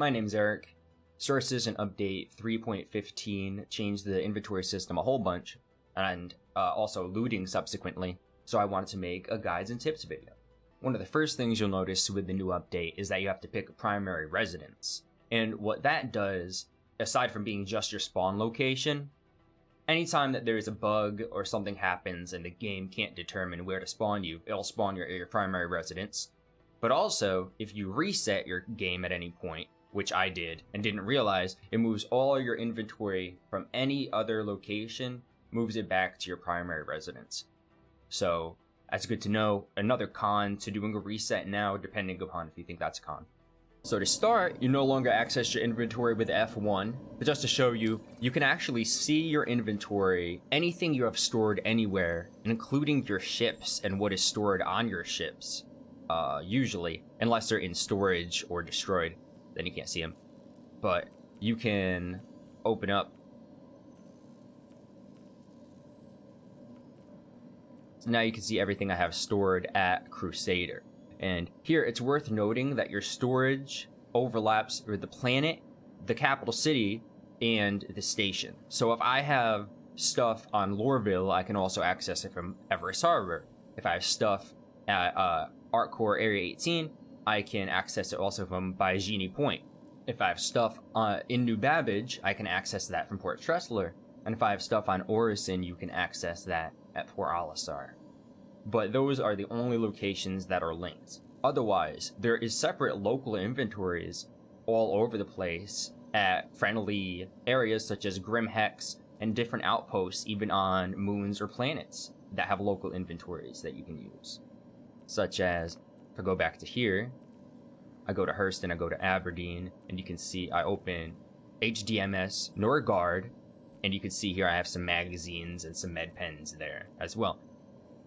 My name's Eric. Sources in update 3.15 changed the inventory system a whole bunch, and also looting subsequently, so I wanted to make a guides and tips video. One of the first things you'll notice with the new update is that you have to pick a primary residence. And what that does, aside from being just your spawn location, anytime that there's a bug or something happens and the game can't determine where to spawn you, it'll spawn your primary residence. But also, if you reset your game at any point, which I did and didn't realize, it moves all your inventory from any other location, moves it back to your primary residence. So that's good to know. Another con to doing a reset now, depending upon if you think that's a con. So to start, you no longer access your inventory with F1, but just to show you, you can actually see your inventory, anything you have stored anywhere, including your ships and what is stored on your ships. Usually, unless they're in storage or destroyed, then you can't see them. But you can open up. So now you can see everything I have stored at Crusader. And here it's worth noting that your storage overlaps with the planet, the capital city, and the station. So if I have stuff on Lorville, I can also access it from Everest Harbor. If I have stuff at Artcore Area 18, I can access it also from Baijini Point. If I have stuff in New Babbage, I can access that from Port Tressler. And if I have stuff on Orison, you can access that at Port Olisar. But those are the only locations that are linked. Otherwise, there is separate local inventories all over the place at friendly areas such as Grim Hex and different outposts even on moons or planets that have local inventories that you can use. Such as, if I go back to here, I go to Hurston, I go to Aberdeen, and you can see I open HDMS Norgard, and you can see here I have some magazines and some med pens there as well.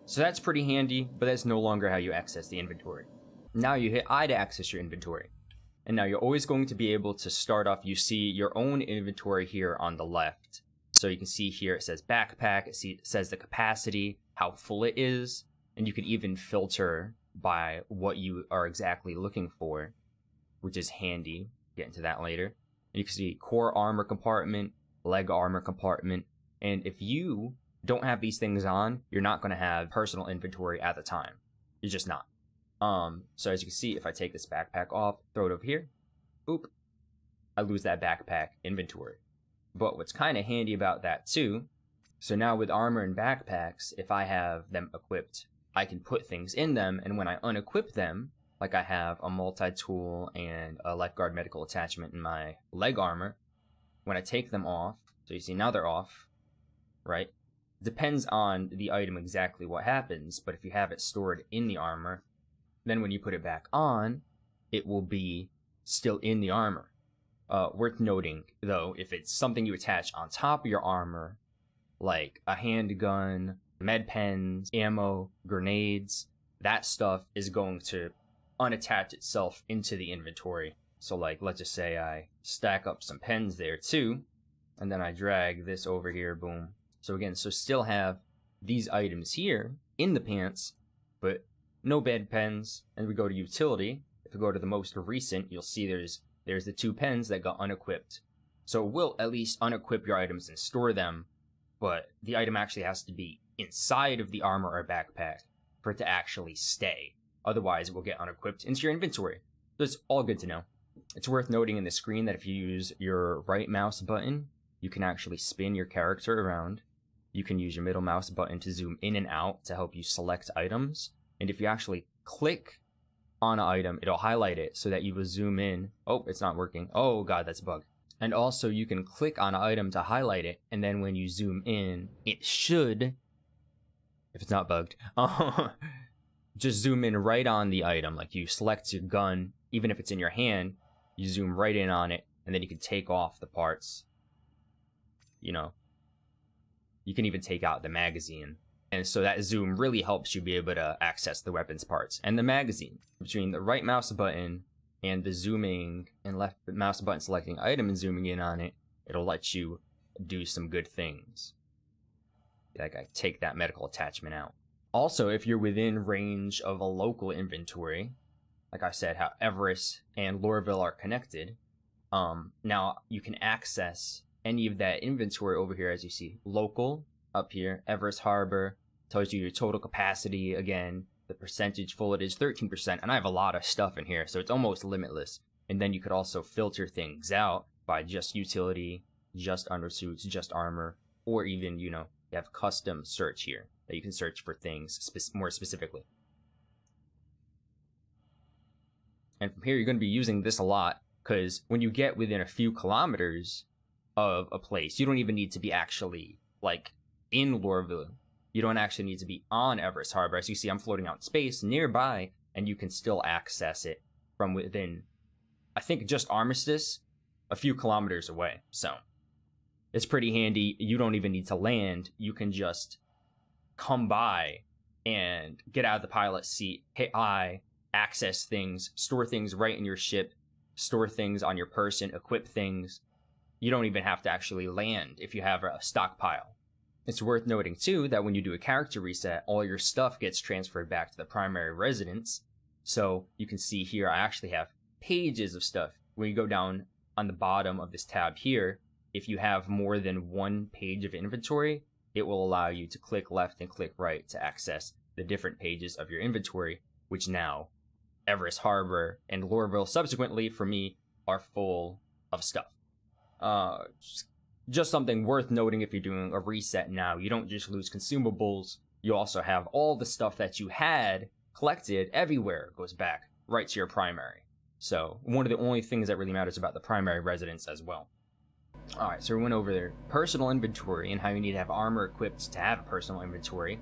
So that's pretty handy, but that's no longer how you access the inventory. Now you hit I to access your inventory. And now you're always going to be able to start off, you see your own inventory here on the left. So you can see here it says backpack, it says the capacity, how full it is, and you can even filter by what you are exactly looking for, which is handy. Get into that later. And you can see core armor compartment, leg armor compartment, and if you don't have these things on, you're not going to have personal inventory at the time. You're just not. So as you can see, if I take this backpack off, throw it over here, boop, I lose that backpack inventory. But what's kind of handy about that too, so now with armor and backpacks, if I have them equipped, I can put things in them, and when I unequip them, like I have a multi-tool and a lifeguard medical attachment in my leg armor, when I take them off, so you see now they're off, right? Depends on the item exactly what happens, but if you have it stored in the armor, then when you put it back on, it will be still in the armor. Worth noting, though, if it's something you attach on top of your armor, like a handgun, med pens, ammo, grenades, that stuff is going to unattach itself into the inventory. So like, let's just say I stack up some pens there too, and then I drag this over here, boom. So again, so still have these items here in the pants, but no bed pens. And we go to utility. If we go to the most recent, you'll see there's the 2 pens that got unequipped. So it will at least unequip your items and store them, but the item actually has to be inside of the armor or backpack for it to actually stay. Otherwise, it will get unequipped into your inventory. So it's all good to know. It's worth noting in the screen that if you use your right mouse button, you can actually spin your character around. You can use your middle mouse button to zoom in and out to help you select items. And if you actually click on an item, it'll highlight it so that you will zoom in. Oh, it's not working. Oh god, that's a bug. And also you can click on an item to highlight it, and then when you zoom in, it should, if it's not bugged, just zoom in right on the item. Like you select your gun, even if it's in your hand, you zoom right in on it, and then you can take off the parts. You know, you can even take out the magazine. And so that zoom really helps you be able to access the weapons parts and the magazine. Between the right mouse button and the zooming and left mouse button selecting item and zooming in on it, it'll let you do some good things. Like I take that medical attachment out. Also, if you're within range of a local inventory, like I said, how Everest and Lorville are connected, Now you can access any of that inventory over here, as you see. Local up here, Everest Harbor, tells you your total capacity again. The percentage full, it is 13%, and I have a lot of stuff in here, so it's almost limitless. And then you could also filter things out by just utility, just undersuits, just armor, or even, you know, you have custom search here that you can search for things more specifically. And from here, you're going to be using this a lot, because when you get within a few kilometers of a place, you don't even need to be actually, like, in Lorville. You don't actually need to be on Everest Harbor. As you see, I'm floating out in space nearby, and you can still access it from within, I think, just Armistice, a few kilometers away. So it's pretty handy. You don't even need to land. You can just come by and get out of the pilot seat, hit I, access things, store things right in your ship, store things on your person, equip things. You don't even have to actually land if you have a stockpile. It's worth noting, too, that when you do a character reset, all your stuff gets transferred back to the primary residence. So you can see here, I actually have pages of stuff. When you go down on the bottom of this tab here, if you have more than one page of inventory, it will allow you to click left and click right to access the different pages of your inventory, which now Everest Harbor and Lorville subsequently, for me, are full of stuff. Just something worth noting if you're doing a reset now. You don't just lose consumables, you also have all the stuff that you had collected everywhere goes back right to your primary. So one of the only things that really matters about the primary residence as well. Alright, so we went over their personal inventory and how you need to have armor equipped to have a personal inventory.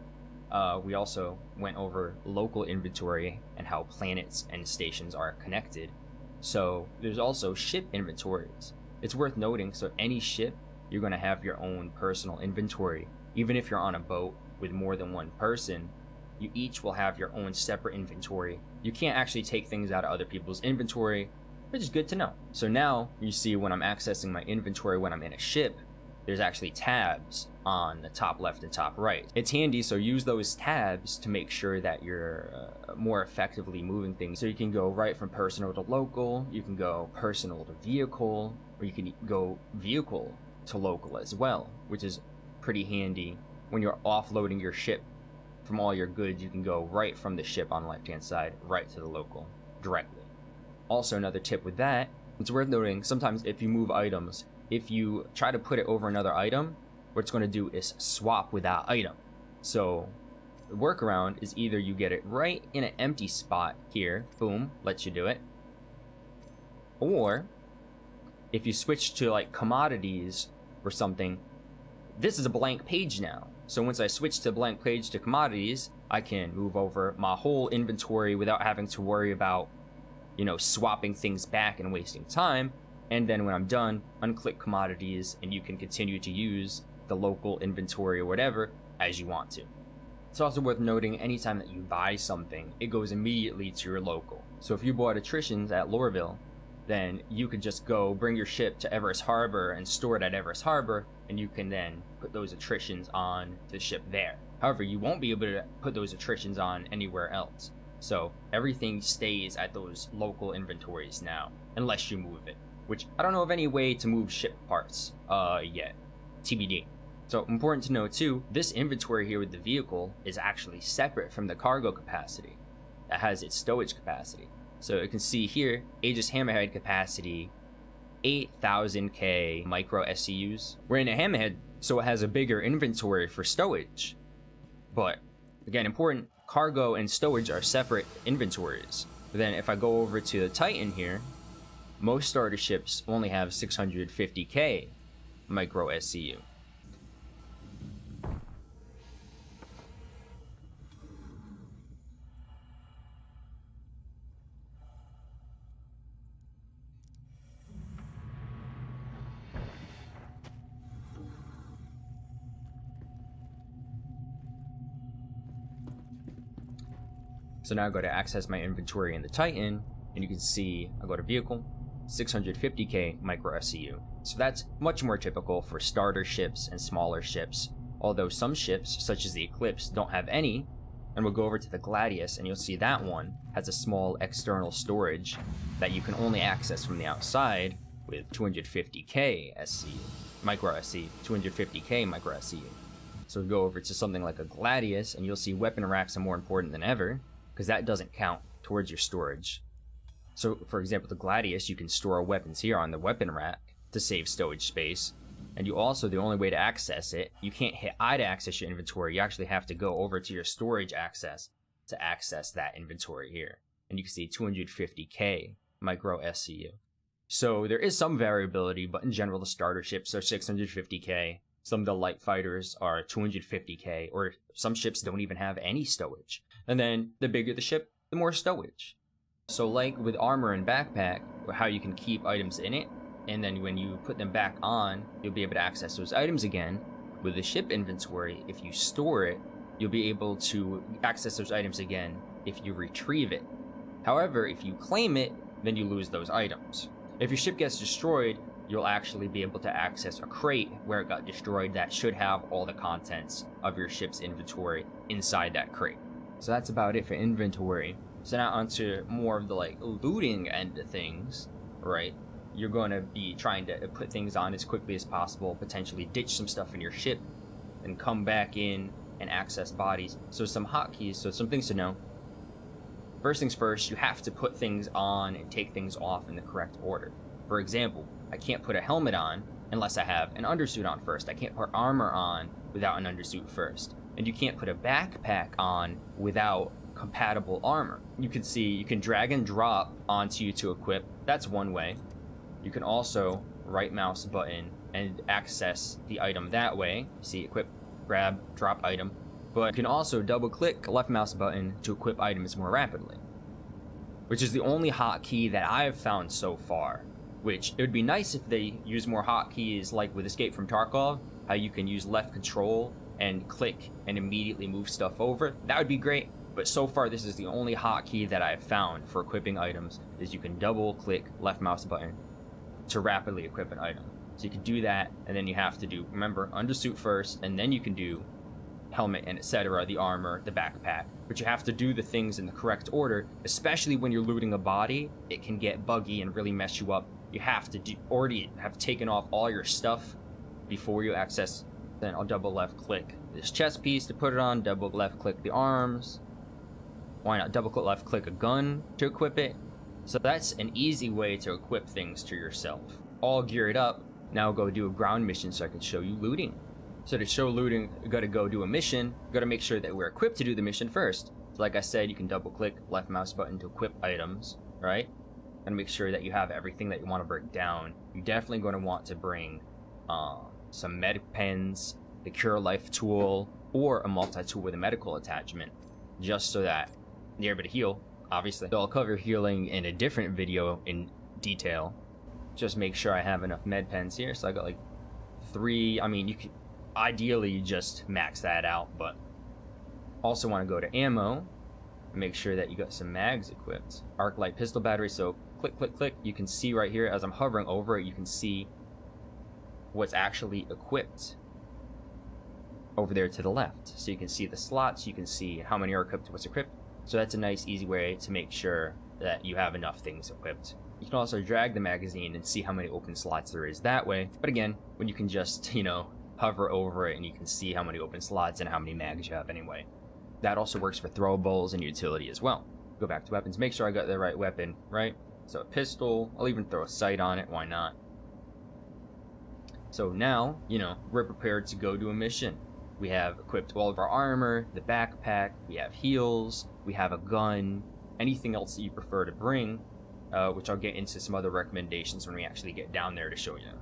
We also went over local inventory and how planets and stations are connected. So there's also ship inventories. It's worth noting, so any ship, you're going to have your own personal inventory. Even if you're on a boat with more than one person, you each will have your own separate inventory. You can't actually take things out of other people's inventory, which is good to know. So now you see when I'm accessing my inventory when I'm in a ship, there's actually tabs on the top left and top right. It's handy, so use those tabs to make sure that you're more effectively moving things. So you can go right from personal to local, you can go personal to vehicle, or you can go vehicle to local as well, which is pretty handy. When you're offloading your ship from all your goods, you can go right from the ship on the left hand side right to the local directly. Also, another tip with that, it's worth noting, sometimes if you move items, if you try to put it over another item, what it's going to do is swap with that item. So the workaround is either you get it right in an empty spot here, boom, lets you do it, or if you switch to like commodities or something, this is a blank page now. So once I switch to blank page to commodities, I can move over my whole inventory without having to worry about, you know, swapping things back and wasting time. And then when I'm done, unclick commodities and you can continue to use the local inventory or whatever as you want to. It's also worth noting, anytime that you buy something, it goes immediately to your local. So if you bought attritions at Lorville, then you could just go bring your ship to Everest Harbor and store it at Everest Harbor, and you can then put those attritions on the ship there. However, you won't be able to put those attritions on anywhere else. So everything stays at those local inventories now, unless you move it. Which, I don't know of any way to move ship parts yet. TBD. So important to know too, this inventory here with the vehicle is actually separate from the cargo capacity. That has its stowage capacity. So you can see here, Aegis Hammerhead capacity, 8,000k micro SCUs. We're in a Hammerhead, so it has a bigger inventory for stowage. But, again, important, cargo and stowage are separate inventories. But then if I go over to the Titan here, most starter ships only have 650k micro SCU. So now I go to access my inventory in the Titan, and you can see I go to vehicle, 650k micro SCU. So that's much more typical for starter ships and smaller ships, although some ships, such as the Eclipse, don't have any. And we'll go over to the Gladius, and you'll see that one has a small external storage that you can only access from the outside with 250k SCU, micro SCU, 250k micro SCU. So go over to something like a Gladius, and you'll see weapon racks are more important than ever, because that doesn't count towards your storage. So, for example, the Gladius, you can store weapons here on the weapon rack to save stowage space. And you also, the only way to access it, you can't hit I to access your inventory. You actually have to go over to your storage access to access that inventory here. And you can see 250k micro SCU. So there is some variability, but in general, the starter ships are 650k. Some of the light fighters are 250k, or some ships don't even have any stowage. And then the bigger the ship, the more stowage. So like with armor and backpack, how you can keep items in it, and then when you put them back on, you'll be able to access those items again. With the ship inventory, if you store it, you'll be able to access those items again if you retrieve it. However, if you claim it, then you lose those items. If your ship gets destroyed, you'll actually be able to access a crate where it got destroyed that should have all the contents of your ship's inventory inside that crate. So that's about it for inventory. So now onto more of the like looting end of things, right? You're going to be trying to put things on as quickly as possible, potentially ditch some stuff in your ship, and come back in and access bodies. So some hotkeys, so some things to know. First things first, you have to put things on and take things off in the correct order. For example, I can't put a helmet on unless I have an undersuit on first. I can't put armor on without an undersuit first. And you can't put a backpack on without compatible armor. You can see you can drag and drop onto you to equip. That's one way. You can also right mouse button and access the item that way. See, equip, grab, drop item. But you can also double click left mouse button to equip items more rapidly, which is the only hotkey that I've found so far. Which it would be nice if they use more hotkeys like with Escape from Tarkov, how you can use left control and click and immediately move stuff over. That would be great. But so far, this is the only hotkey that I've found for equipping items, is you can double click left mouse button to rapidly equip an item. So you can do that, and then you have to do, remember, undersuit first, and then you can do helmet and etc., the armor, the backpack. But you have to do the things in the correct order, especially when you're looting a body. It can get buggy and really mess you up. You have to already have taken off all your stuff before you access. Then I'll double left click this chest piece to put it on, double left click the arms. Why not double click left click a gun to equip it? So that's an easy way to equip things to yourself. All geared up, now go do a ground mission so I can show you looting. So to show looting, you gotta go do a mission. You gotta make sure that we're equipped to do the mission first. So like I said, you can double click left mouse button to equip items, right? And make sure that you have everything that you want to break down. You're definitely going to want to bring some med pens, the cure life tool, or a multi-tool with a medical attachment, just so that you're able to heal, obviously. So I'll cover healing in a different video in detail. Just make sure I have enough med pens here. So I got like 3. I mean, you could ideally just max that out, but also want to go to ammo. Make sure that you got some mags equipped. Arc light pistol battery, so click, click, click. You can see right here as I'm hovering over it, you can see what's actually equipped over there to the left. So you can see the slots, you can see how many are equipped, what's equipped. So that's a nice, easy way to make sure that you have enough things equipped. You can also drag the magazine and see how many open slots there is that way. But again, when you can just, you know, hover over it and you can see how many open slots and how many mags you have anyway. That also works for throwables and utility as well. Go back to weapons, make sure I got the right weapon, right? So a pistol, I'll even throw a sight on it, why not? So now, you know, we're prepared to go do a mission. We have equipped all of our armor, the backpack, we have heals, we have a gun, anything else that you prefer to bring, which I'll get into some other recommendations when we actually get down there to show you.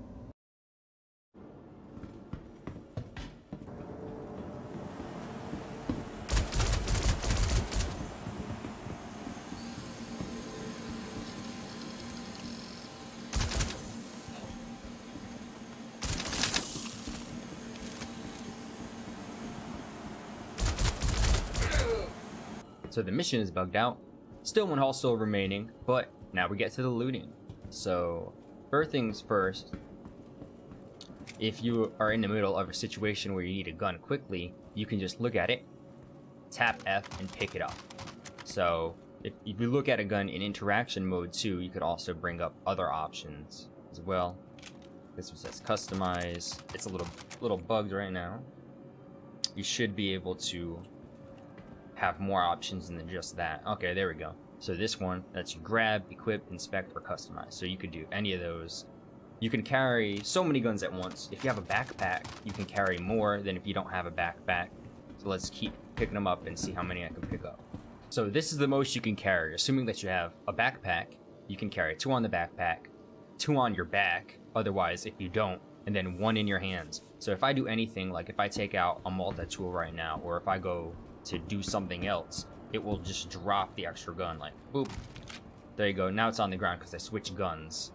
So the mission is bugged out. Still one hull still remaining, but now we get to the looting. So first things first, if you are in the middle of a situation where you need a gun quickly, you can just look at it, tap F, and pick it up. So if you look at a gun in interaction mode too, you could also bring up other options as well. This one says customize. It's a little bugged right now. You should be able to have more options than just that. Okay, there we go. So this one lets you grab, equip, inspect, or customize. So you could do any of those. You can carry so many guns at once. If you have a backpack, you can carry more than if you don't have a backpack. So let's keep picking them up and see how many I can pick up. So this is the most you can carry. Assuming that you have a backpack, you can carry 2 on the backpack, 2 on your back, otherwise if you don't, and then 1 in your hands. So if I do anything, like if I take out a multi-tool right now, or if I go to do something else, it will just drop the extra gun, like boop. There you go. Now it's on the ground because I switched guns,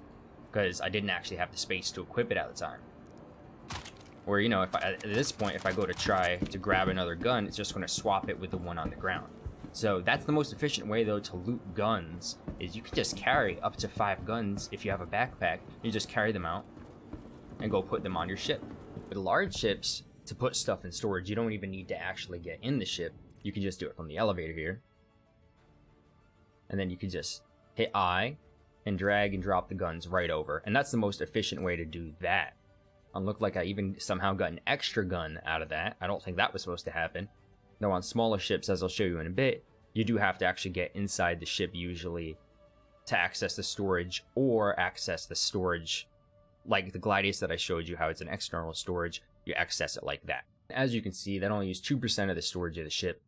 because I didn't actually have the space to equip it at the time. Or, you know, if at this point, if I go to try to grab another gun, it's just going to swap it with the one on the ground. So that's the most efficient way, though, to loot guns, is you can just carry up to 5 guns if you have a backpack. You just carry them out and go put them on your ship. With large ships, to put stuff in storage, you don't even need to actually get in the ship. You can just do it from the elevator here. And then you can just hit I and drag and drop the guns right over. And that's the most efficient way to do that. And look like I even somehow got an extra gun out of that. I don't think that was supposed to happen. Though on smaller ships, as I'll show you in a bit, you do have to actually get inside the ship usually to access the storage, or access the storage like the Gladius that I showed you, how it's an external storage. You access it like that. As you can see, that only uses 2% of the storage of the ship.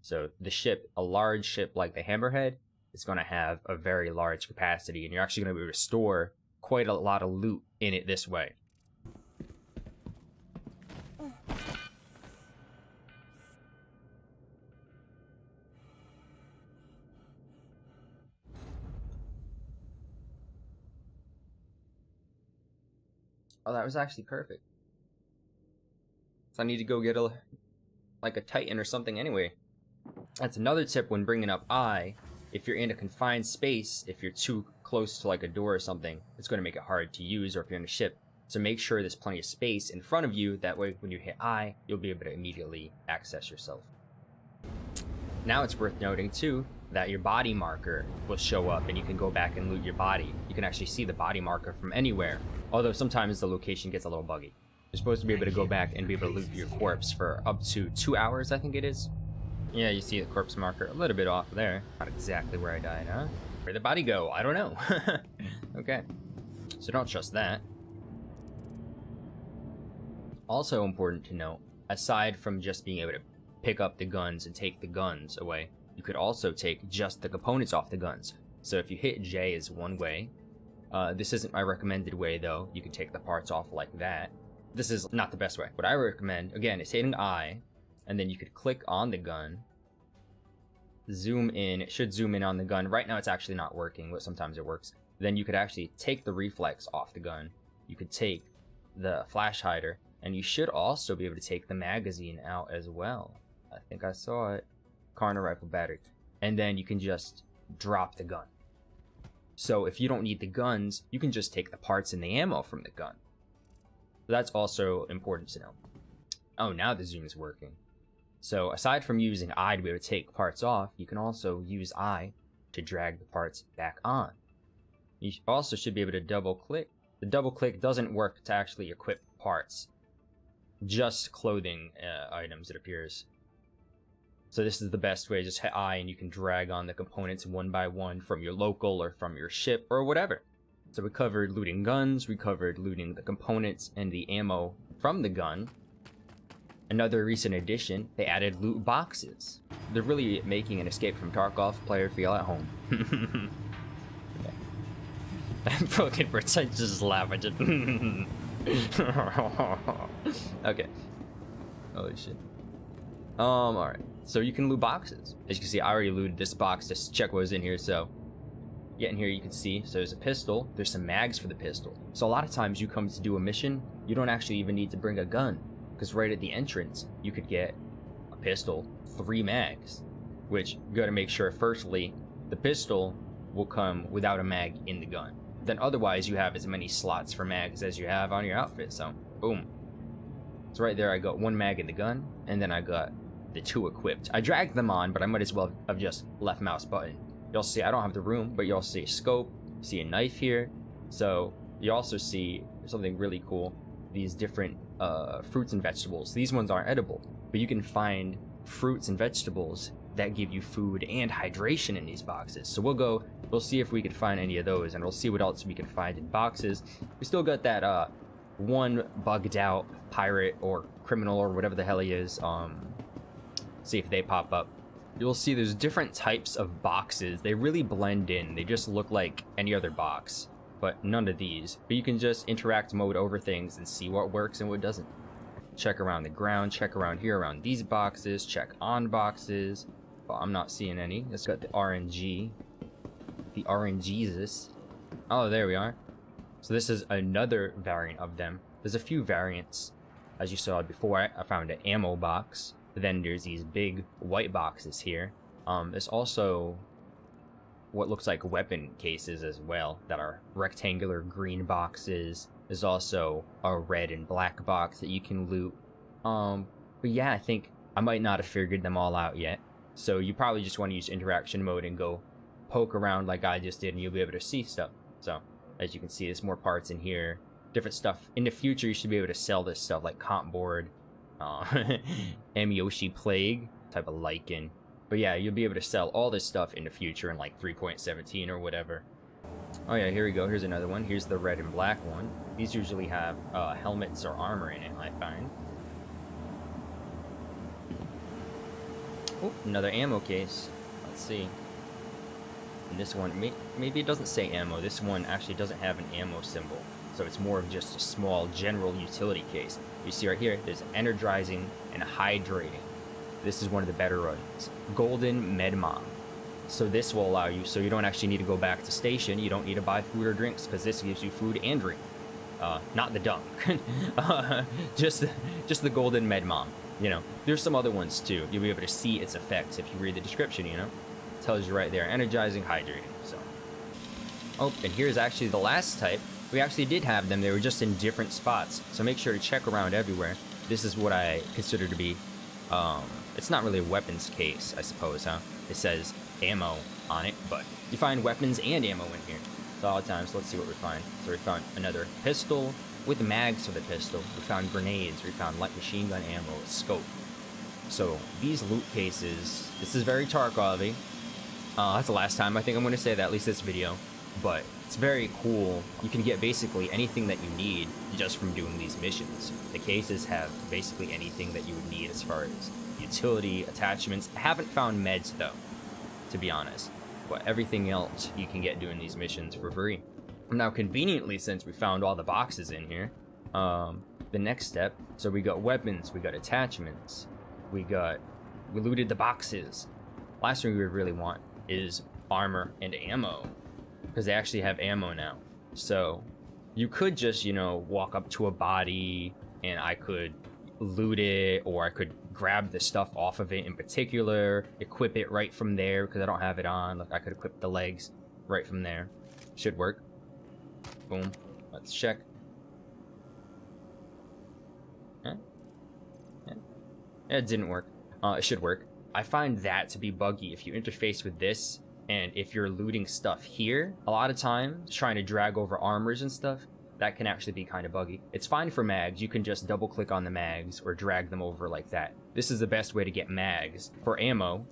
So the ship, a large ship like the Hammerhead, is going to have a very large capacity, and you're actually going to be able to store quite a lot of loot in it this way. Oh, that was actually perfect. So I need to go get a Titan or something anyway. That's another tip when bringing up I. If you're in a confined space, if you're too close to like a door or something, it's going to make it hard to use, or if you're in a ship. So make sure there's plenty of space in front of you. That way when you hit I, you'll be able to immediately access yourself. Now it's worth noting too that your body marker will show up, and you can go back and loot your body. You can actually see the body marker from anywhere, although sometimes the location gets a little buggy. You're supposed to be able to go back and be able to loot your corpse for up to 2 hours, I think it is. Yeah, you see the corpse marker a little bit off there. Not exactly where I died, huh? Where'd the body go? I don't know. Okay, so don't trust that. Also important to note, aside from just being able to pick up the guns and take the guns away, you could also take just the components off the guns. So if you hit J is one way. This isn't my recommended way though. You can take the parts off like that. This is not the best way. What I recommend, again, is hitting I, and then you could click on the gun, zoom in. It should zoom in on the gun. Right now it's actually not working, but sometimes it works. Then you could actually take the reflex off the gun. You could take the flash hider, and you should also be able to take the magazine out as well. I think I saw it. Carner rifle battery. And then you can just drop the gun. So if you don't need the guns, you can just take the parts and the ammo from the gun. So that's also important to know. Oh, now the zoom is working. So aside from using I to be able to take parts off, you can also use I to drag the parts back on. You also should be able to double click. The double click doesn't work to actually equip parts. Just clothing items, it appears. So this is the best way. Just hit I and you can drag on the components one by one from your local or from your ship or whatever. So we covered looting guns, we covered looting the components and the ammo from the gun. Another recent addition, they added loot boxes. They're really making an Escape from Tarkov player feel at home. I'm broken for I just laugh. I just okay. Holy shit. Alright. So you can loot boxes. As you can see, I already looted this box to check what was in here, so get in here, you can see. So there's a pistol, there's some mags for the pistol. So a lot of times you come to do a mission, you don't actually even need to bring a gun, because right at the entrance, you could get a pistol, 3 mags, which you gotta make sure, firstly, the pistol will come without a mag in the gun. Then otherwise, you have as many slots for mags as you have on your outfit, so boom. So right there, I got 1 mag in the gun, and then I got the 2 equipped. I dragged them on, but I might as well have just left mouse button. You'll see I don't have the room, but you'll see a scope, see a knife here. So you also see something really cool. These different fruits and vegetables. These ones aren't edible, but you can find fruits and vegetables that give you food and hydration in these boxes. So we'll see if we can find any of those, and we'll see what else we can find in boxes. We still got that one bugged out pirate or criminal or whatever the hell he is. See if they pop up. You'll see there's different types of boxes. They really blend in. They just look like any other box, but none of these. But you can just interact mode over things and see what works and what doesn't. Check around the ground, check around here around these boxes, check on boxes. Well, I'm not seeing any. Let's got the RNG. The RNGesus. Oh, there we are. So this is another variant of them. There's a few variants. As you saw before, I found an ammo box. Then there's these big white boxes here. There's also what looks like weapon cases as well that are rectangular green boxes. There's also a red and black box that you can loot. But yeah, I think I might not have figured them all out yet. So you probably just want to use interaction mode and go poke around like I just did, and you'll be able to see stuff. So as you can see, there's more parts in here, different stuff. In the future, you should be able to sell this stuff like comp board, Amyoshi Plague, type of lichen. But yeah, you'll be able to sell all this stuff in the future in like 3.17 or whatever. Oh yeah, here we go. Here's another one. Here's the red and black one. These usually have helmets or armor in it, I find. Oh, another ammo case. Let's see. And this one, maybe it doesn't say ammo. This one actually doesn't have an ammo symbol. So it's more of just a small general utility case. You see right here, there's energizing and hydrating. This is one of the better ones. Golden Medmom. So this will allow you, so you don't actually need to go back to station. You don't need to buy food or drinks, because this gives you food and drink. Not the dunk. just the Golden Medmom. You know, there's some other ones too. You'll be able to see its effects if you read the description, you know. It tells you right there, energizing, hydrating, so. Oh, and here's actually the last type. We actually did have them. They were just in different spots. So make sure to check around everywhere. This is what I consider to be, it's not really a weapons case, I suppose, huh? It says ammo on it, but you find weapons and ammo in here. So all the time, so let's see what we find. So we found another pistol with mags for the pistol. We found grenades. We found light machine gun ammo, scope. So these loot cases, this is very Tarkov-y. That's the last time I think I'm going to say that, at least this video. But it's very cool. You can get basically anything that you need just from doing these missions. The cases have basically anything that you would need as far as utility, attachments. I haven't found meds though, to be honest. But everything else you can get doing these missions for free. Now conveniently, since we found all the boxes in here, the next step, so we got weapons, we got attachments, we looted the boxes. Last thing we would really want is armor and ammo, because they actually have ammo now. So you could just, you know, walk up to a body and I could loot it, or I could grab the stuff off of it in particular, equip it right from there because I don't have it on. Like I could equip the legs right from there. Should work. Boom. Let's check. Yeah. It didn't work. It should work. I find that to be buggy if you interface with this, and if you're looting stuff here, a lot of times trying to drag over armors and stuff, that can actually be kind of buggy. It's fine for mags. You can just double click on the mags or drag them over like that. This is the best way to get mags. For ammo,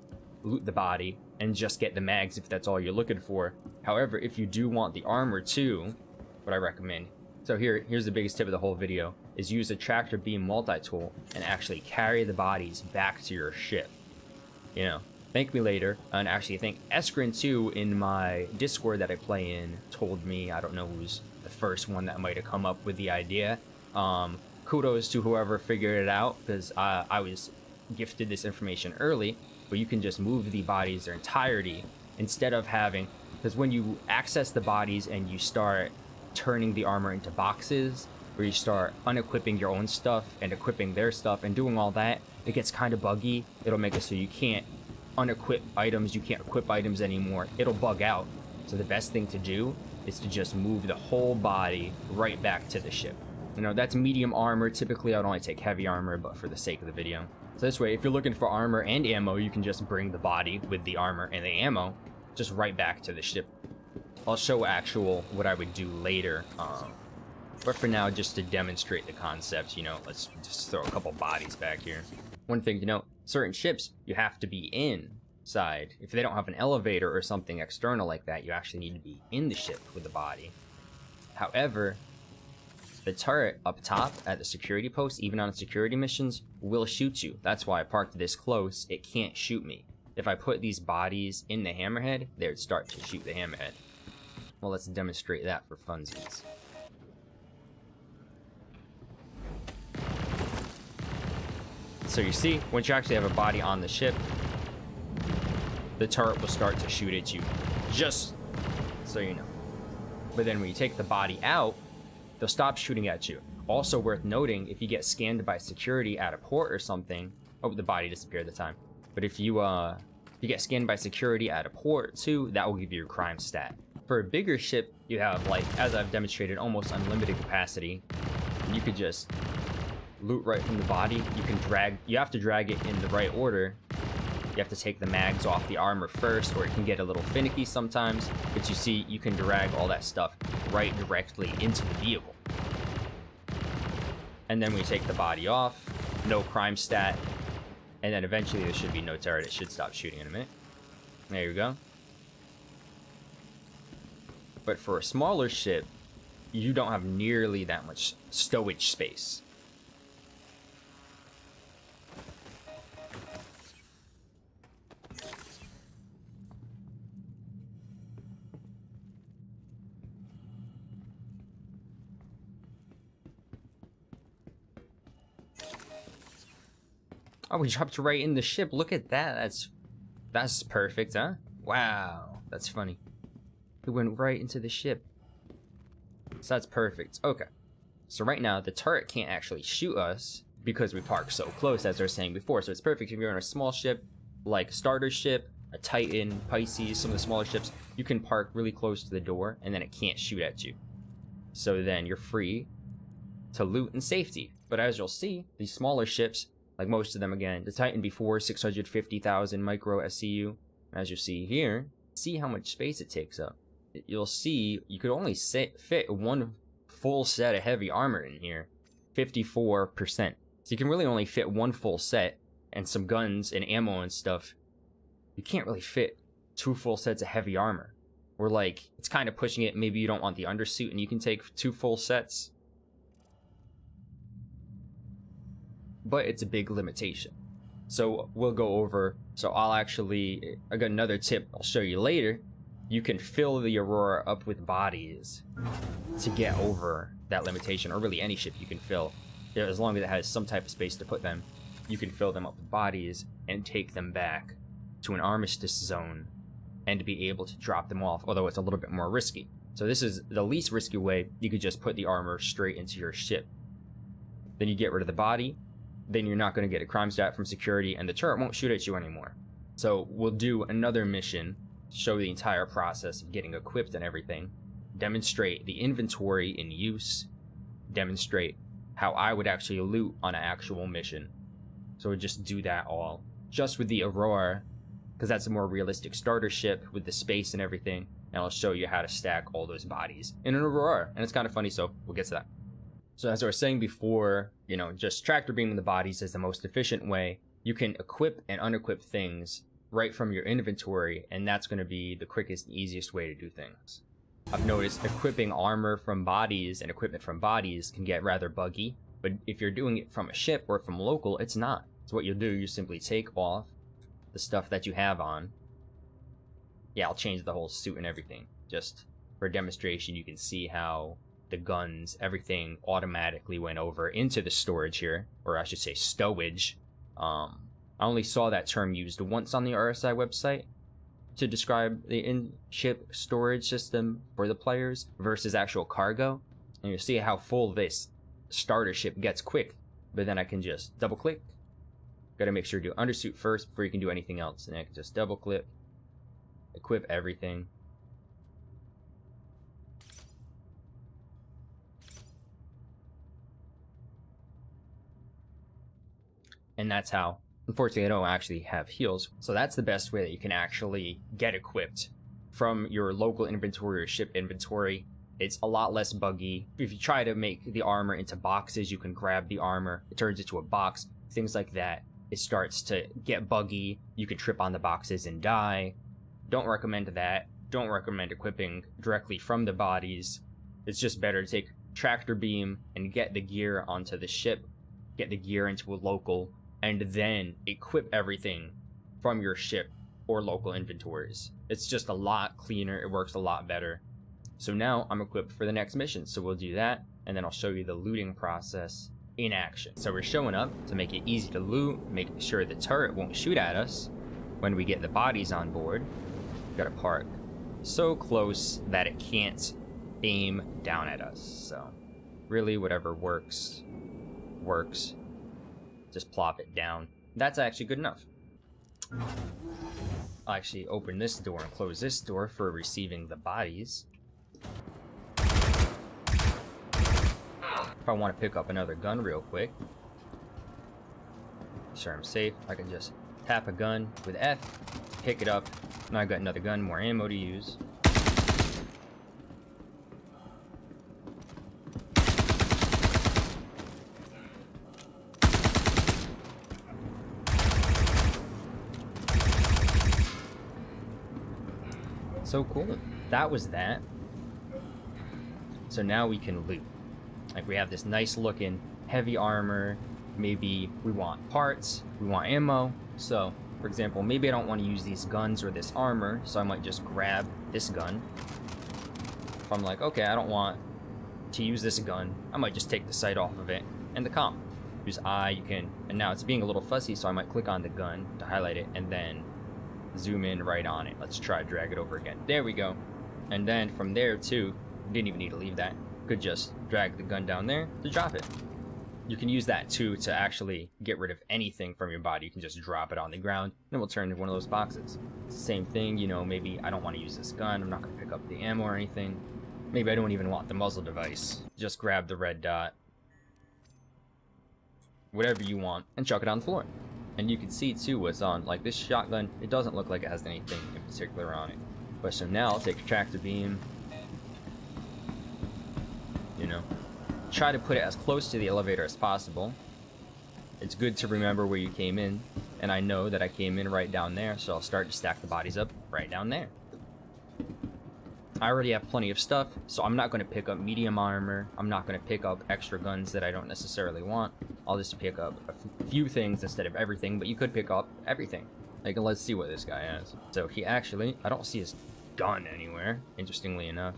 loot the body and just get the mags if that's all you're looking for. However, if you do want the armor too, what I recommend. So here's the biggest tip of the whole video, is use a tractor beam multi-tool and actually carry the bodies back to your ship. You know, thank me later. And actually, I think Eskrin too in my Discord that I play in told me, I don't know who's the first one that might have come up with the idea. Kudos to whoever figured it out, because I was gifted this information early, but you can just move the bodies their entirety instead of having, because when you access the bodies and you start turning the armor into boxes, where you start unequipping your own stuff and equipping their stuff and doing all that, it gets kind of buggy. It'll make it so you can't unequip items, you can't equip items anymore. It'll bug out. So the best thing to do is to just move the whole body right back to the ship. You know, that's medium armor. Typically, I'd only take heavy armor, but for the sake of the video. So this way, if you're looking for armor and ammo, you can just bring the body with the armor and the ammo just right back to the ship. I'll show what I would do later But for now, just to demonstrate the concept, you know, let's just throw a couple bodies back here. One thing to note, certain ships, you have to be inside. If they don't have an elevator or something external like that, you actually need to be in the ship with the body. However, the turret up top at the security post, even on security missions, will shoot you. That's why I parked this close. It can't shoot me. If I put these bodies in the hammerhead, they would start to shoot the hammerhead. Well, let's demonstrate that for funsies. So you see, once you actually have a body on the ship, the turret will start to shoot at you, just so you know. But then when you take the body out, they'll stop shooting at you. Also worth noting, if you get scanned by security at a port or something, oh, the body disappeared at the time. But if you get scanned by security at a port too, that will give you your crime stat. For a bigger ship, you have, like, as I've demonstrated, almost unlimited capacity. You could just loot right from the body. You have to drag it in the right order. You have to take the mags off the armor first, or it can get a little finicky sometimes. But you see, you can drag all that stuff right directly into the vehicle. And then we take the body off, no crime stat, and then eventually there should be no turret. It should stop shooting in a minute. There you go. But for a smaller ship, you don't have nearly that much stowage space. Oh, we dropped right in the ship. Look at that. That's perfect, huh? Wow, that's funny. We went right into the ship. So that's perfect. Okay. So right now, the turret can't actually shoot us because we parked so close, as I was saying before. So it's perfect if you're on a small ship, like a starter ship, a Titan, Pisces, some of the smaller ships. You can park really close to the door, and then it can't shoot at you. So then you're free to loot in safety. But as you'll see, these smaller ships, like most of them, again, the Titan before, 650,000 micro SCU. As you see here, see how much space it takes up. You'll see you could only fit one full set of heavy armor in here, 54%. So you can really only fit one full set and some guns and ammo and stuff. You can't really fit 2 full sets of heavy armor. Or like, it's kind of pushing it. Maybe you don't want the undersuit and you can take 2 full sets. But it's a big limitation. So we'll go over, I got another tip I'll show you later. You can fill the Aurora up with bodies to get over that limitation, or really any ship you can fill. As long as it has some type of space to put them, you can fill them up with bodies and take them back to an armistice zone and be able to drop them off, although it's a little bit more risky. So this is the least risky way. You could just put the armor straight into your ship. Then you get rid of the body. Then you're not going to get a crime stat from security, and the turret won't shoot at you anymore. So we'll do another mission, show the entire process of getting equipped and everything, demonstrate the inventory in use, demonstrate how I would actually loot on an actual mission. So we'll just do that all, just with the Aurora, because that's a more realistic starter ship with the space and everything, and I'll show you how to stack all those bodies in an Aurora, and it's kind of funny, so we'll get to that. So as I was saying before, you know, just tractor beaming the bodies is the most efficient way. You can equip and unequip things right from your inventory, and that's going to be the quickest and easiest way to do things. I've noticed equipping armor from bodies and equipment from bodies can get rather buggy, but if you're doing it from a ship or from local, it's not. So what you'll do, you simply take off the stuff that you have on. Yeah, I'll change the whole suit and everything. Just for a demonstration, you can see how the guns, everything automatically went over into the storage here, or I should say stowage. I only saw that term used once on the RSI website to describe the in-ship storage system for the players versus actual cargo. And you'll see how full this starter ship gets quick, but then I can just double click. Gotta make sure to do undersuit first before you can do anything else, and I can just double click, equip everything. And that's how, unfortunately, I don't actually have heals. So that's the best way that you can actually get equipped from your local inventory or ship inventory. It's a lot less buggy. If you try to make the armor into boxes, you can grab the armor, it turns into a box, things like that. It starts to get buggy. You can trip on the boxes and die. Don't recommend that. Don't recommend equipping directly from the bodies. It's just better to take tractor beam and get the gear onto the ship, get the gear into a local, and then equip everything from your ship or local inventories. It's just a lot cleaner. It works a lot better. So now I'm equipped for the next mission. So we'll do that, and then I'll show you the looting process in action. So we're showing up to make it easy to loot, making sure the turret won't shoot at us when we get the bodies on board. Gotta park so close that it can't aim down at us. So really, whatever works. Just plop it down. That's actually good enough. I'll actually open this door and close this door for receiving the bodies. If I want to pick up another gun real quick, sure I'm safe, I can just tap a gun with F, pick it up. Now I got another gun, more ammo to use. So cool. That was that. So now we can loot. Like, we have this nice looking heavy armor. Maybe we want parts, we want ammo. So for example, maybe I don't want to use these guns or this armor, so I might just grab this gun. If I'm like, okay, I don't want to use this gun, I might just take the sight off of it and the comp. Use I, you can, and now it's being a little fuzzy, so I might click on the gun to highlight it and then zoom in right on it. Let's try drag it over again. There we go. And then from there too, didn't even need to leave that. Could just drag the gun down there to drop it. You can use that too to actually get rid of anything from your body. You can just drop it on the ground and it will turn into one of those boxes. It's the same thing, you know, maybe I don't want to use this gun, I'm not going to pick up the ammo or anything. Maybe I don't even want the muzzle device. Just grab the red dot, whatever you want, and chuck it on the floor. And you can see too what's on, like this shotgun, it doesn't look like it has anything in particular on it. But so now I'll take a tractor beam, you know, try to put it as close to the elevator as possible. It's good to remember where you came in, and I know that I came in right down there, so I'll start to stack the bodies up right down there. I already have plenty of stuff, so I'm not going to pick up medium armor. I'm not going to pick up extra guns that I don't necessarily want. I'll just pick up a few things instead of everything, but you could pick up everything. Like, let's see what this guy has. So he actually, I don't see his gun anywhere, interestingly enough.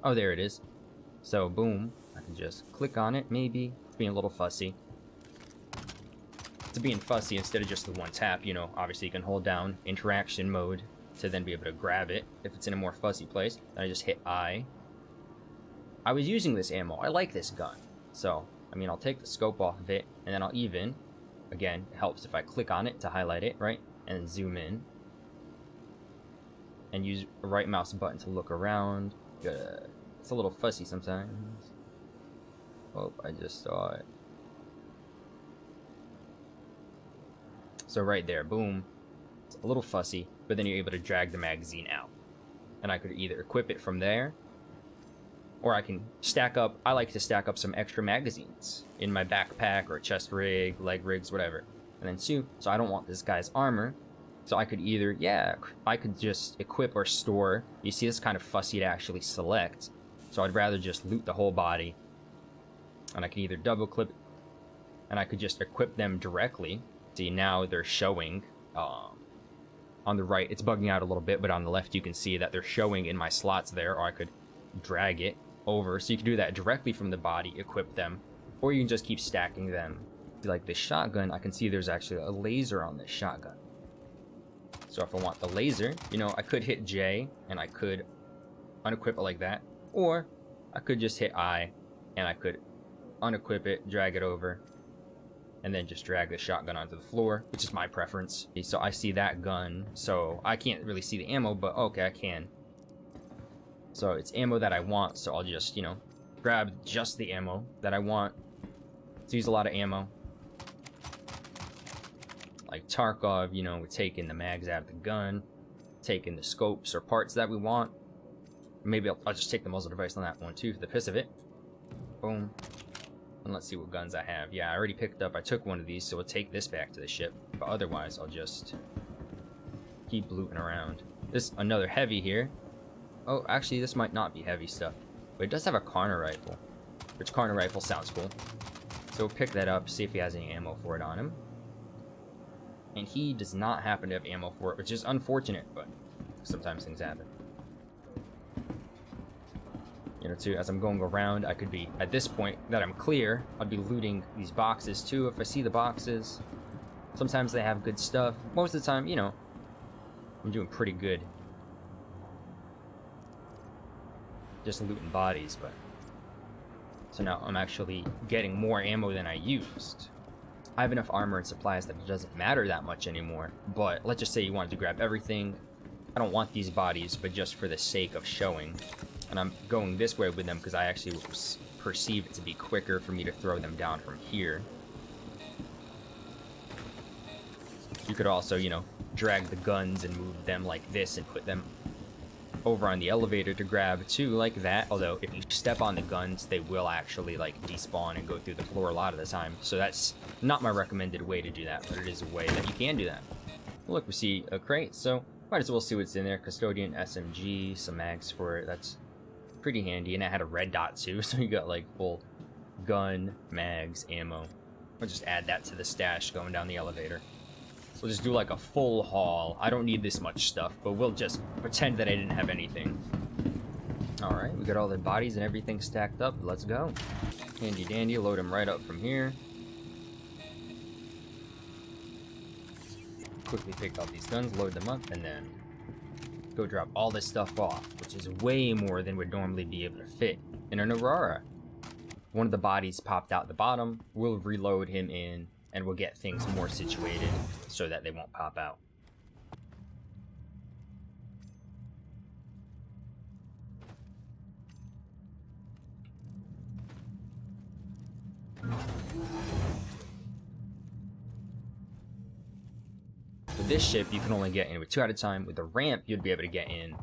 Oh, there it is. So boom, I can just click on it. Maybe it's being a little fussy. To being fussy instead of just the one tap, you know, obviously you can hold down interaction mode to then be able to grab it if it's in a more fuzzy place. Then I just hit I. I was using this ammo. I like this gun. So, I mean, I'll take the scope off of it, and then I'll even, again, it helps if I click on it to highlight it, right? And then zoom in. And use the right mouse button to look around. Good. It's a little fussy sometimes. Oh, I just saw it. So right there, boom. It's a little fussy, but then you're able to drag the magazine out. And I could either equip it from there, or I can stack up, I like to stack up some extra magazines in my backpack or chest rig, leg rigs, whatever. And then two, so I don't want this guy's armor, so I could either, yeah, I could just equip or store. You see, it's kind of fussy to actually select, so I'd rather just loot the whole body. And I can either double clip, and I could just equip them directly. See, now they're showing, on the right, it's bugging out a little bit, but on the left you can see that they're showing in my slots there, or I could drag it over. So you can do that directly from the body, equip them, or you can just keep stacking them. Like this shotgun, I can see there's actually a laser on this shotgun. So if I want the laser, you know, I could hit J and I could unequip it like that, or I could just hit I and I could unequip it, drag it over, and then just drag the shotgun onto the floor, which is my preference. So I see that gun, so I can't really see the ammo, but okay, I can. So it's ammo that I want, so I'll just, you know, grab just the ammo that I want. To use a lot of ammo. Like Tarkov, you know, we're taking the mags out of the gun, taking the scopes or parts that we want. Maybe I'll just take the muzzle device on that one too, for the piss of it. Boom. And let's see what guns I have. Yeah, I already picked up, I took one of these, so we'll take this back to the ship. But otherwise, I'll just keep looting around. There's another heavy here. Oh, actually, this might not be heavy stuff. But it does have a corner rifle, which corner rifle sounds cool. So we'll pick that up, see if he has any ammo for it on him. And he does not happen to have ammo for it, which is unfortunate, but sometimes things happen. You know, too, as I'm going around, I could be, at this point that I'm clear, I'd be looting these boxes too. If I see the boxes, sometimes they have good stuff. Most of the time, you know, I'm doing pretty good. Just looting bodies, but... So now I'm actually getting more ammo than I used. I have enough armor and supplies that it doesn't matter that much anymore. But let's just say you wanted to grab everything. I don't want these bodies, but just for the sake of showing. And I'm going this way with them because I actually perceive it to be quicker for me to throw them down from here. You could also, you know, drag the guns and move them like this and put them over on the elevator to grab too, like that. Although if you step on the guns, they will actually like despawn and go through the floor a lot of the time. So that's not my recommended way to do that, but it is a way that you can do that. Look, we see a crate, so might as well see what's in there. Custodian SMG, some mags for it. That's pretty handy, and it had a red dot too, so you got like full gun, mags, ammo. I'll just add that to the stash going down the elevator. We'll just do like a full haul. I don't need this much stuff, but we'll just pretend that I didn't have anything. Alright, we got all the bodies and everything stacked up. Let's go. Handy dandy, load them right up from here. Quickly pick up these guns, load them up, and then go drop all this stuff off, which is way more than would normally be able to fit in an Aurora. One of the bodies popped out the bottom. We'll reload him in, and we'll get things more situated so that they won't pop out. With this ship, you can only get in with 2 at a time. With the ramp, you'd be able to get in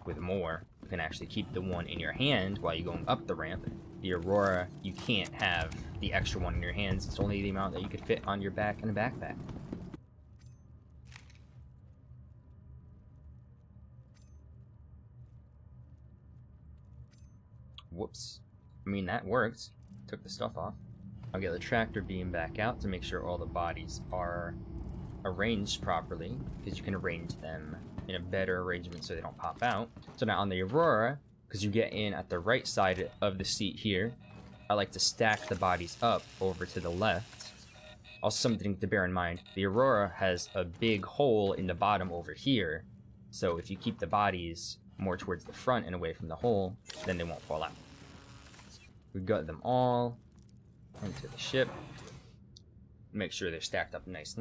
with more. You can actually keep the one in your hand while you're going up the ramp. The Aurora, you can't have the extra one in your hands. It's only the amount that you could fit on your back in a backpack. Whoops. I mean, that worked. Took the stuff off. I'll get the tractor beam back out to make sure all the bodies are arranged properly, because you can arrange them in a better arrangement so they don't pop out. So now on the Aurora, because you get in at the right side of the seat here, I like to stack the bodies up over to the left. Also something to bear in mind, the Aurora has a big hole in the bottom over here, so if you keep the bodies more towards the front and away from the hole, then they won't fall out. We got them all into the ship. Make sure they're stacked up nice.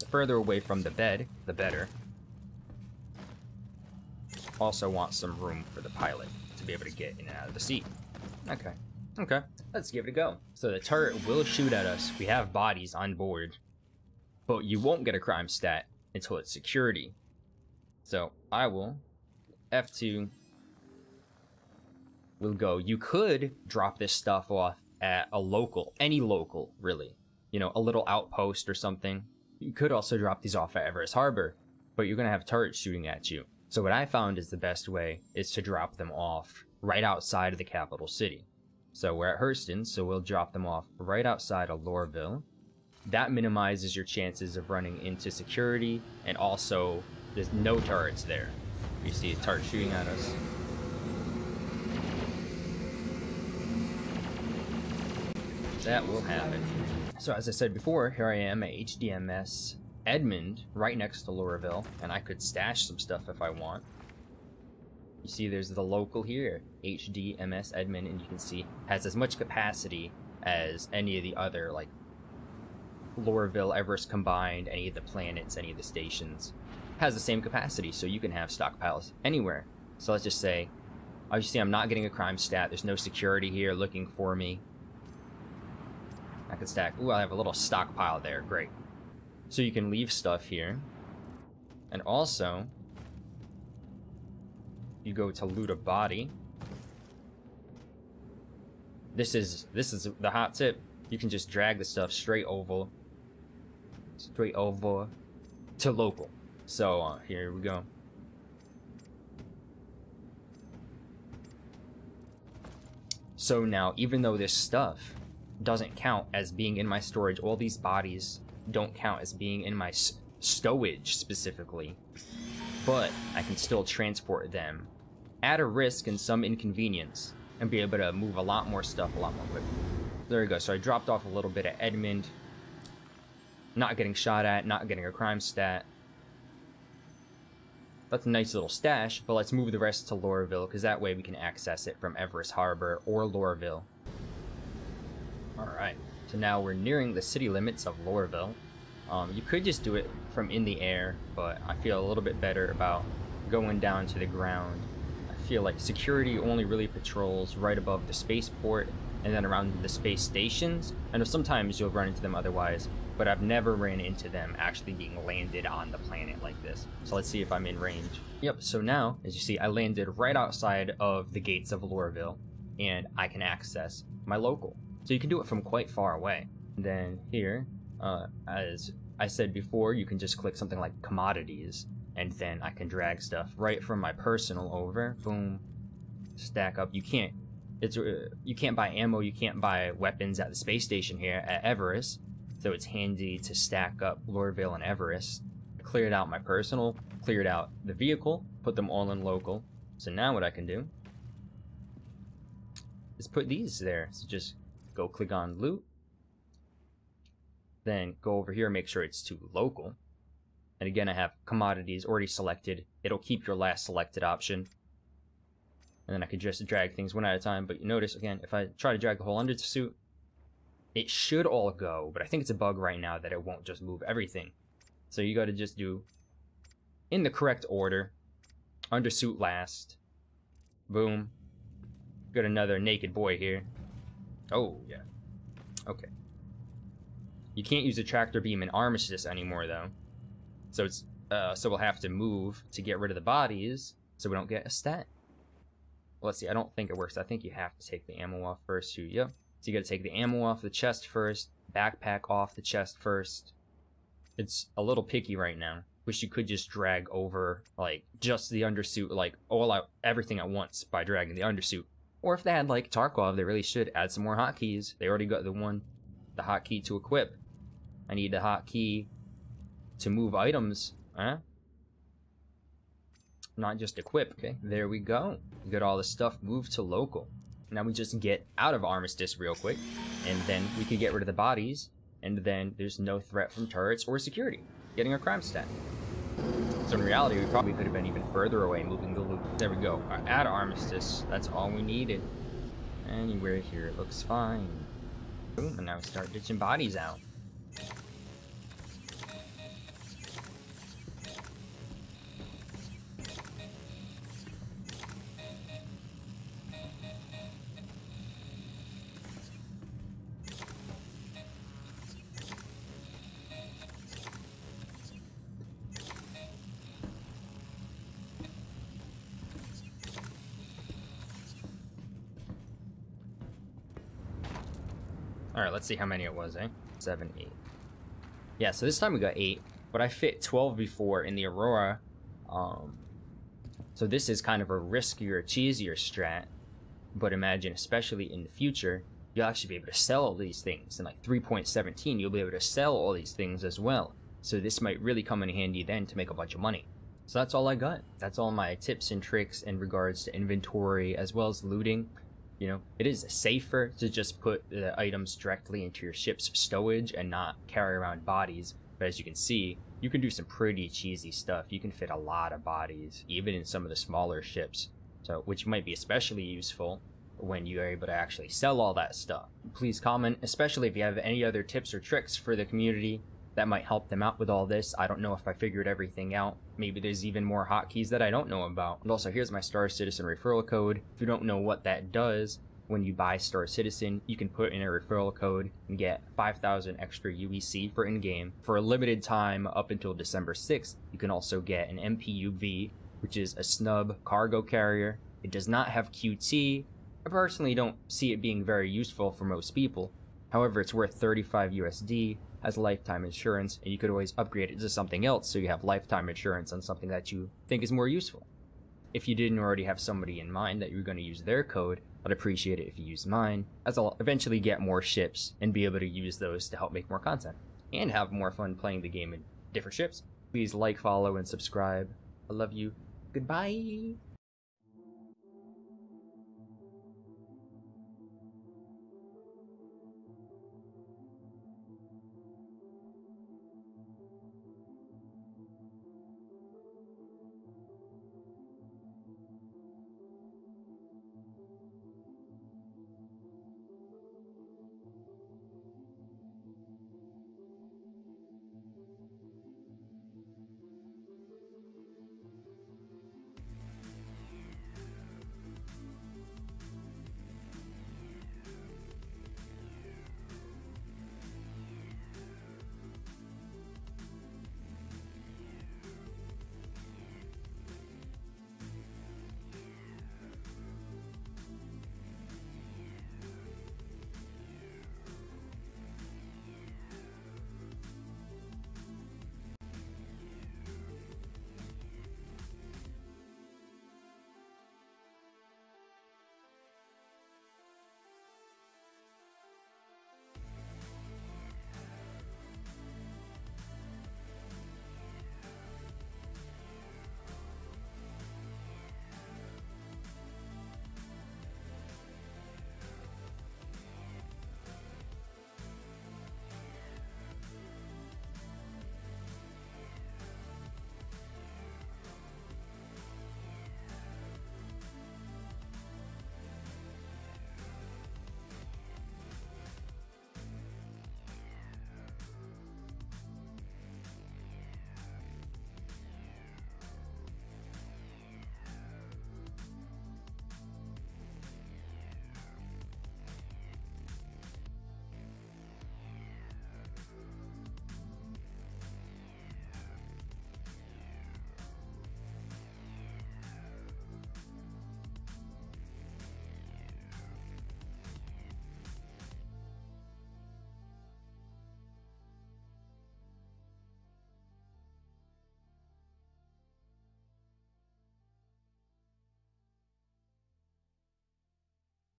The further away from the bed, the better. Also want some room for the pilot to be able to get in and out of the seat. Okay, let's give it a go. So the turret will shoot at us. We have bodies on board, but you won't get a crime stat until it's security. So I will F2. We'll go. You could drop this stuff off at a local, any local, really. You know, a little outpost or something. You could also drop these off at Everest Harbor, but you're going to have turrets shooting at you. So what I found is the best way is to drop them off right outside of the capital city. So we're at Hurston, so we'll drop them off right outside of Lorville. That minimizes your chances of running into security, and also there's no turrets there. You see a turret shooting at us. That will happen. So as I said before, here I am at HDMS Edmund, right next to Lorville, and I could stash some stuff if I want. You see there's the local here, HDMS Edmund, and you can see has as much capacity as any of the other, like Lorville, Everest combined, any of the planets, any of the stations. Has the same capacity, so you can have stockpiles anywhere. So let's just say, obviously I'm not getting a crime stat, there's no security here looking for me. I could stack, ooh, I have a little stockpile there, great. So you can leave stuff here. And also, you go to loot a body. This is the hot tip. You can just drag the stuff straight over to local. So here we go. So now, even though this stuff doesn't count as being in my storage, all these bodies don't count as being in my stowage specifically, but I can still transport them at a risk and some inconvenience and be able to move a lot more stuff a lot more quickly. There we go. So I dropped off a little bit at Edmond. Not getting shot at, not getting a crime stat. That's a nice little stash, but let's move the rest to Lorville, because that way we can access it from Everest Harbor or Lorville. Alright, so now we're nearing the city limits of Lorville. You could just do it from in the air, but I feel a little bit better about going down to the ground. I feel like security only really patrols right above the spaceport and then around the space stations. I know sometimes you'll run into them otherwise, but I've never ran into them actually being landed on the planet like this. So let's see if I'm in range. Yep, so now, as you see, I landed right outside of the gates of Lorville, and I can access my local. So you can do it from quite far away. And then here, as I said before, you can just click something like commodities, and then I can drag stuff right from my personal over. Boom, stack up. You can't buy ammo, you can't buy weapons at the space station here at Everest. So it's handy to stack up Lorville and Everest. Cleared out my personal, cleared out the vehicle, put them all in local. So now what I can do is put these there. So just go click on loot. Then go over here, make sure it's to local. And again, I have commodities already selected. It'll keep your last selected option. And then I could just drag things one at a time. But you notice, again, if I try to drag the whole undersuit, it should all go, but I think it's a bug right now that it won't just move everything. So you got to just do in the correct order. Undersuit last. Boom. Got another naked boy here. Oh, yeah. Okay. You can't use a tractor beam in Armistice anymore, though. So it's so we'll have to move to get rid of the bodies so we don't get a stat. Well, let's see. I don't think it works. I think you have to take the ammo off first. Yep. So you gotta take the ammo off the chest first, backpack off the chest first. It's a little picky right now. Wish you could just drag over, like, just the undersuit, like, all out, everything at once by dragging the undersuit. Or if they had, like, Tarkov, they really should add some more hotkeys. They already got the hotkey to equip. I need the hotkey to move items, huh? Not just equip. Okay, there we go. You got all the stuff moved to local. Now we just get out of Armistice real quick, and then we can get rid of the bodies, and then there's no threat from turrets or security getting a crime stat. So in reality, we probably could have been even further away moving the loot. There we go. Out of Armistice. That's all we needed. Anywhere here, it looks fine. Boom, and now we start ditching bodies out. Alright, let's see how many it was, eh? 7, 8. Yeah, so this time we got 8, but I fit 12 before in the Aurora. So this is kind of a riskier, cheesier strat. But imagine, especially in the future, you'll actually be able to sell all these things. In like 3.17, you'll be able to sell all these things as well. So this might really come in handy then to make a bunch of money. So that's all I got. That's all my tips and tricks in regards to inventory as well as looting. You know, it is safer to just put the items directly into your ship's stowage and not carry around bodies. But as you can see, you can do some pretty cheesy stuff. You can fit a lot of bodies, even in some of the smaller ships. So, which might be especially useful when you are able to actually sell all that stuff. Please comment, especially if you have any other tips or tricks for the community that might help them out with all this. I don't know if I figured everything out. Maybe there's even more hotkeys that I don't know about. And also, here's my Star Citizen referral code. If you don't know what that does, when you buy Star Citizen, you can put in a referral code and get 5,000 extra UEC for in-game. For a limited time up until December 6th, you can also get an MPUV, which is a snub cargo carrier. It does not have QT. I personally don't see it being very useful for most people. However, it's worth 35 USD, has lifetime insurance, and you could always upgrade it to something else so you have lifetime insurance on something that you think is more useful. If you didn't already have somebody in mind that you were going to use their code, I'd appreciate it if you used mine, as I'll eventually get more ships and be able to use those to help make more content and have more fun playing the game in different ships. Please like, follow, and subscribe. I love you. Goodbye!